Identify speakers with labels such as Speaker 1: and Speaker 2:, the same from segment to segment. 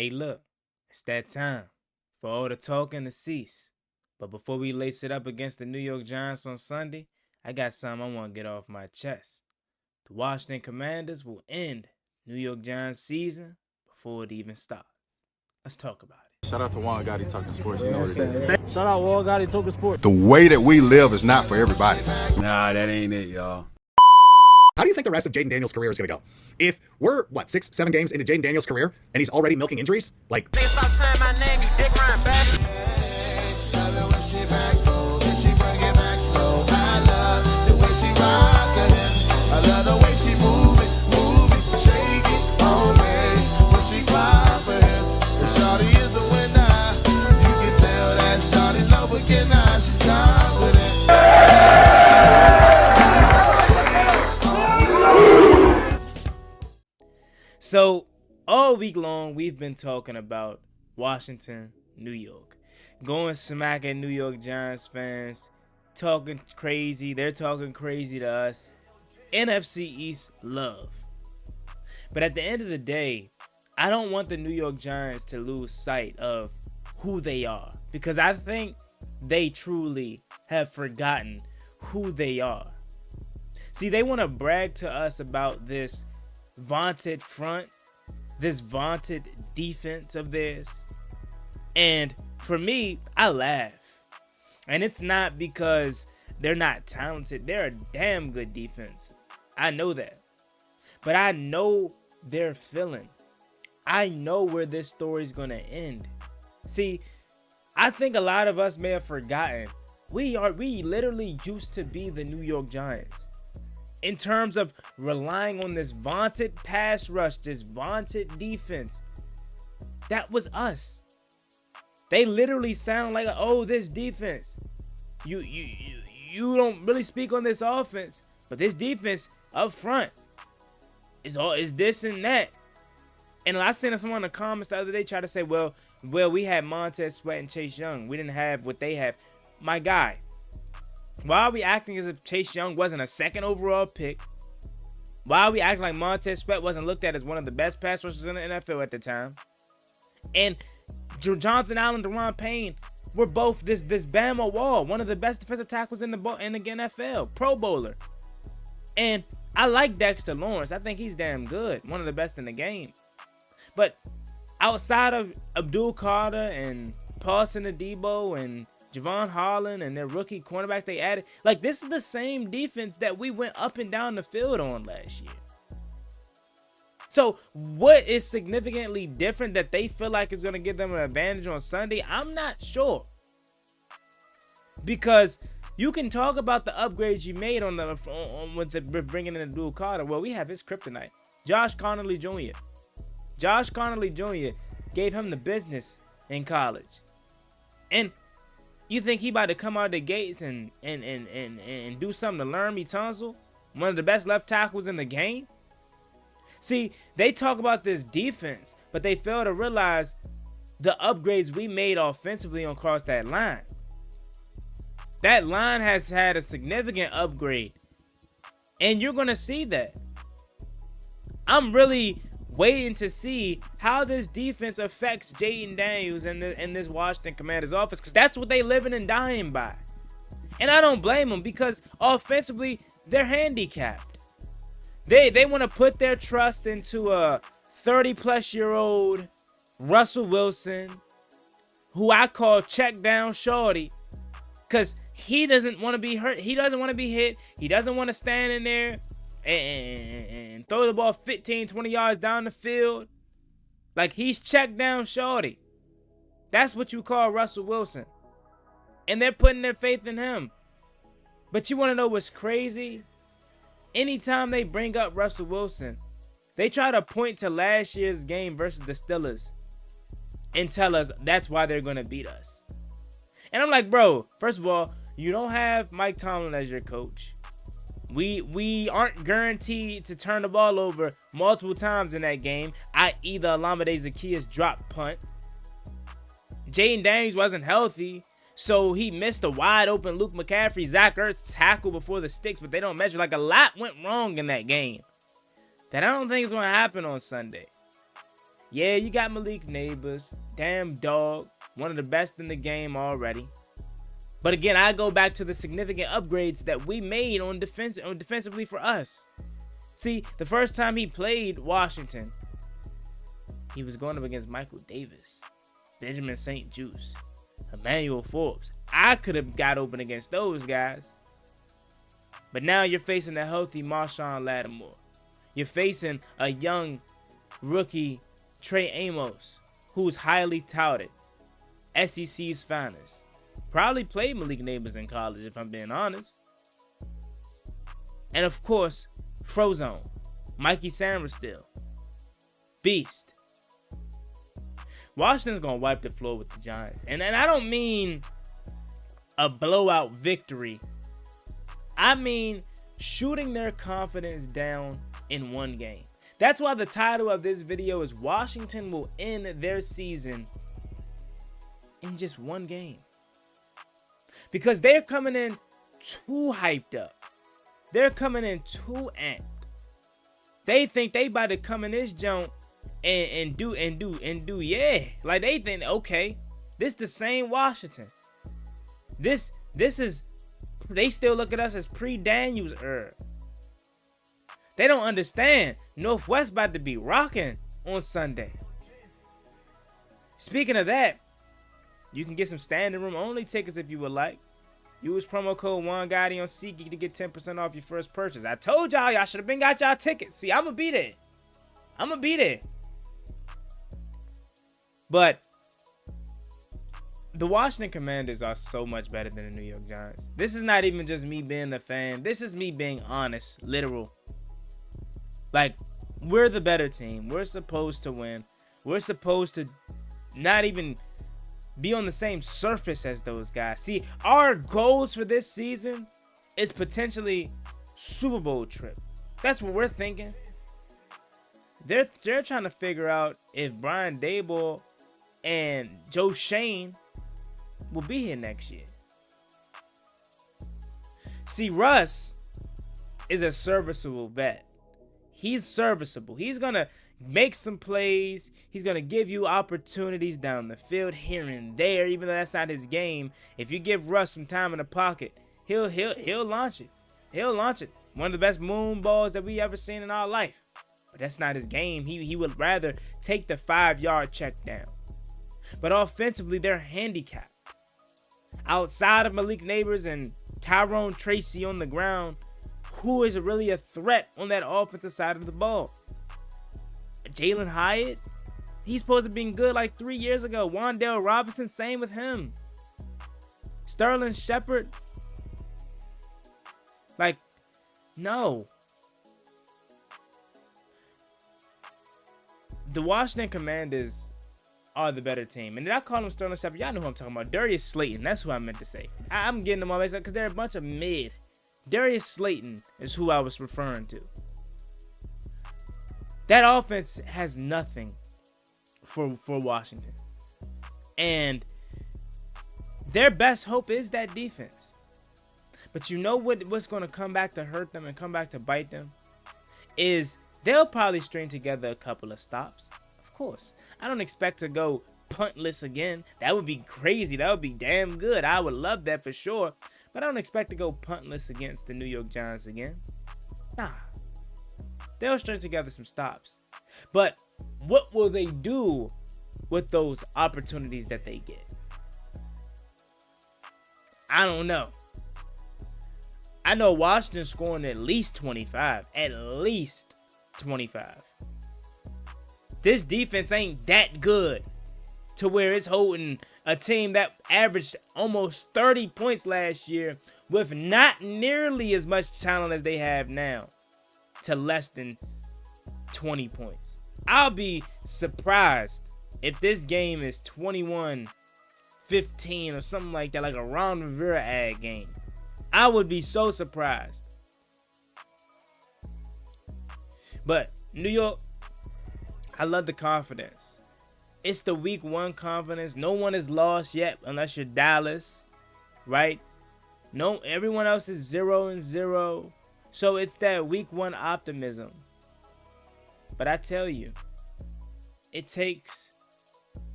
Speaker 1: Hey, look, it's that time for all the talking to cease. But before we lace it up against the New York Giants on Sunday, I got something I want to get off my chest. The Washington Commanders will end New York Giants season before it even starts. Let's talk about it.
Speaker 2: Shout out to Juan Gotti Talking Sports. You know what it is.
Speaker 3: Shout out Juan Gotti Talking Sports.
Speaker 4: The way that we live is not for everybody.
Speaker 5: Nah, that ain't it, y'all.
Speaker 6: How do you think the rest of Jaden Daniels' career is going to go? If we're, 6, 7 games into Jaden Daniels' career, and he's already milking injuries? Like,
Speaker 7: Stop saying my name, you dick riding bastard. I love the way she move it, shake it on me. When she cry for him, and Shawty is the winner. You can tell that Shawty love again now, she's confident.
Speaker 1: So, all week long, we've been talking about Washington, New York. Going smack at New York Giants fans, talking crazy. They're talking crazy to us. NFC East love. But at the end of the day, I don't want the New York Giants to lose sight of who they are, because I think they truly have forgotten who they are. See, they want to brag to us about this vaunted front, this vaunted defense of theirs. And for me, I laugh. And it's not because they're not talented. They're a damn good defense. I know that. But I know their feeling. I know where this story's going to end. See, I think a lot of us may have forgotten. We literally used to be the New York Giants. In terms of relying on this vaunted pass rush, this vaunted defense. That was us. They literally sound like, oh, this defense. You don't really speak on this offense, but this defense up front is this and that. And I seen someone in the comments the other day try to say, well, we had Montez Sweat and Chase Young. We didn't have what they have. My guy, why are we acting as if Chase Young wasn't a second overall pick? Why are we acting like Montez Sweat wasn't looked at as one of the best pass rushers in the NFL at the time? And Jonathan Allen, Deron Payne were both this Bama Wall, one of the best defensive tackles in the NFL, Pro Bowler. And I like Dexter Lawrence. I think he's damn good, one of the best in the game. But outside of Abdul Carter and Paulson Adebo and Javon Holland and their rookie cornerback they added, like, this is the same defense that we went up and down the field on last year. So what is significantly different that they feel like is going to give them an advantage on Sunday? I'm not sure. Because you can talk about the upgrades you made with bringing in Abdul Carter. Well, we have his kryptonite, Josh Connolly Jr. Josh Connolly Jr. gave him the business in college. And you think he about to come out the gates and do something to learn me Tunsil? One of the best left tackles in the game? See, they talk about this defense, but they fail to realize the upgrades we made offensively across that line. That line has had a significant upgrade. And you're going to see that. I'm really waiting to see how this defense affects Jaden Daniels and this Washington Commanders offense, because that's what they living and dying by. And I don't blame them, because offensively, they're handicapped. They want to put their trust into a 30-plus-year-old Russell Wilson, who I call check down shorty, because he doesn't want to be hurt. He doesn't want to be hit. He doesn't want to stand in there and throw the ball 15, 20 yards down the field. Like, he's check down shorty. That's what you call Russell Wilson. And they're putting their faith in him. But you want to know what's crazy? Anytime they bring up Russell Wilson, they try to point to last year's game versus the Steelers and tell us that's why they're going to beat us. And I'm like, bro, first of all, you don't have Mike Tomlin as your coach. We aren't guaranteed to turn the ball over multiple times in that game, i.e. the Olamide Zaccheaus drop punt. Jaden Daniels wasn't healthy, so he missed a wide open Luke McCaffrey, Zach Ertz tackle before the sticks, but they don't measure. Like, a lot went wrong in that game that I don't think is going to happen on Sunday. Yeah, you got Malik Neighbors, damn dog, one of the best in the game already. But again, I go back to the significant upgrades that we made on defensively for us. See, the first time he played Washington, he was going up against Michael Davis, Benjamin St. Juste, Emmanuel Forbes. I could have got open against those guys. But now you're facing a healthy Marshawn Lattimore. You're facing a young rookie Trey Amos, who's highly touted, SEC's finest. Probably played Malik Neighbors in college, if I'm being honest. And of course, Frozone, Mikey Samerstill, Beast. Washington's going to wipe the floor with the Giants. And I don't mean a blowout victory. I mean shooting their confidence down in one game. That's why the title of this video is Washington will end their season in just one game. Because they're coming in too hyped up. They're coming in too amped. They think they about to come in this joint and do, yeah. Like they think, okay, this the same Washington. This is, they still look at us as pre-Daniels era. They don't understand. Northwest about to be rocking on Sunday. Speaking of that, you can get some standing room only tickets if you would like. Use promo code juangotti on SeatGeek to get 10% off your first purchase. I told y'all should have been got y'all tickets. See, I'm going to be there. I'm going to be there. But the Washington Commanders are so much better than the New York Giants. This is not even just me being a fan. This is me being honest, literal. Like, we're the better team. We're supposed to win. We're supposed to not even be on the same surface as those guys. See, our goals for this season is potentially Super Bowl trip. That's what we're thinking. They're trying to figure out if Brian Daboll and Joe Shane will be here next year. See, Russ is a serviceable vet. He's serviceable. He's going to make some plays. He's going to give you opportunities down the field here and there, even though that's not his game. If you give Russ some time in the pocket, he'll launch it. He'll launch it. One of the best moon balls that we ever seen in our life. But that's not his game. He would rather take the 5-yard check down. But offensively, they're handicapped. Outside of Malik Neighbors and Tyrone Tracy on the ground, who is really a threat on that offensive side of the ball? Jalen Hyatt? He's supposed to be good like 3 years ago. Wan'Dale Robinson, same with him. Sterling Shepard? Like, no. The Washington Commanders are the better team. And did I call him Sterling Shepard? Y'all know who I'm talking about. Darius Slayton. That's who I meant to say. I'm getting them all mixed up because they're a bunch of mid. Darius Slayton is who I was referring to. That offense has nothing for Washington. And their best hope is that defense. But you know what's going to come back to hurt them and come back to bite them? Is they'll probably string together a couple of stops. Of course. I don't expect to go puntless again. That would be crazy. That would be damn good. I would love that for sure. But I don't expect to go puntless against the New York Giants again. Nah. They'll string together some stops. But what will they do with those opportunities that they get? I don't know. I know Washington's scoring at least 25. At least 25. This defense ain't that good to where it's holding a team that averaged almost 30 points last year with not nearly as much talent as they have now to less than 20 points. I'll be surprised if this game is 21-15 or something like that, like a Ron Rivera ad game. I would be so surprised. But New York, I love the confidence. It's the week 1 confidence. No one is lost yet unless you're Dallas, right? No, everyone else is 0-0. So it's that week 1 optimism. But I tell you, It takes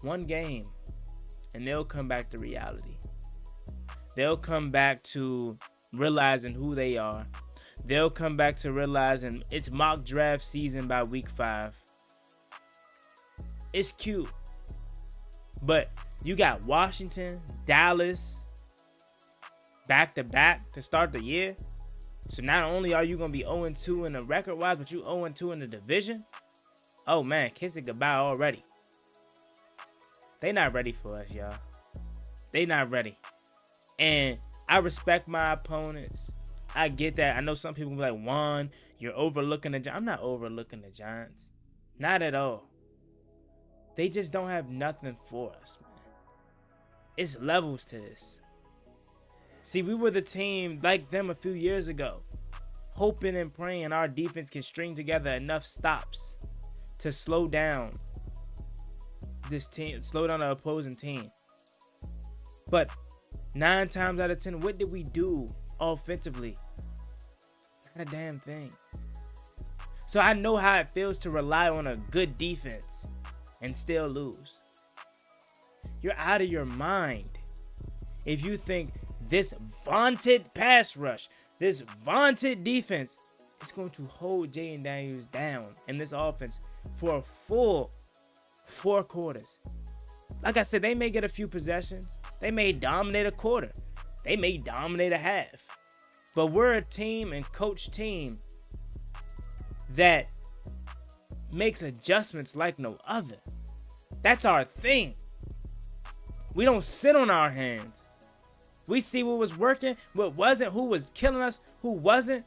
Speaker 1: one game and they'll come back to reality. They'll come back to realizing who they are. They'll come back to realizing it's mock draft season by week 5. It's cute. But you got Washington, Dallas, back-to-back to start the year. So not only are you going to be 0-2 in the record-wise, but you 0-2 in the division. Oh, man, kiss it goodbye already. They not ready for us, y'all. They not ready. And I respect my opponents. I get that. I know some people will be like, Juan, you're overlooking the Giants. I'm not overlooking the Giants. Not at all. They just don't have nothing for us, man. It's levels to this. See, we were the team like them a few years ago, hoping and praying our defense can string together enough stops to slow down this team, slow down the opposing team. But 9 times out of 10, what did we do offensively? Not a damn thing. So I know how it feels to rely on a good defense and still lose. You're out of your mind if you think this vaunted pass rush, this vaunted defense is going to hold Jaden Daniels down in this offense for a full 4 quarters. Like I said, they may get a few possessions. They may dominate a quarter. They may dominate a half. But we're a team and coach team that makes adjustments like no other. That's our thing. We don't sit on our hands. We see what was working, what wasn't, who was killing us, who wasn't,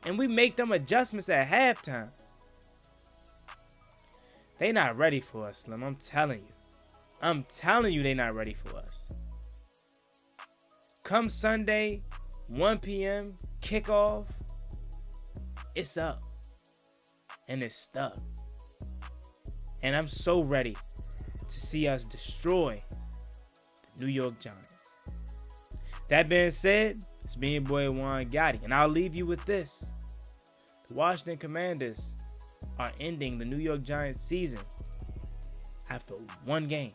Speaker 1: and we make them adjustments at halftime. They not ready for us, Slim. I'm telling you. I'm telling you they not ready for us. Come Sunday, 1 p.m., kickoff, it's up. And it's stuck. And I'm so ready to see us destroy the New York Giants. That being said, it's me and boy Juan Gotti, and I'll leave you with this. The Washington Commanders are ending the New York Giants season after 1 game.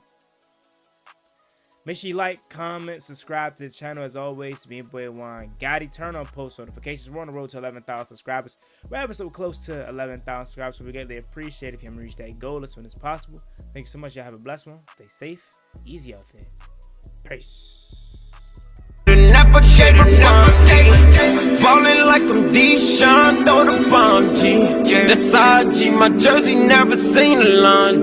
Speaker 1: Make sure you like, comment, subscribe to the channel as always. It's me and boy Juan Gotti. Turn on post notifications. We're on the road to 11,000 subscribers. We're ever so close to 11,000 subscribers, so we greatly appreciate if you can reach that goal as soon as possible. Thank you so much. Y'all have a blessed one. Stay safe. Easy out there. Peace.
Speaker 3: Ballin' like I'm Deshaun, throw the bomb, G. That's IG, my jersey never seen a line.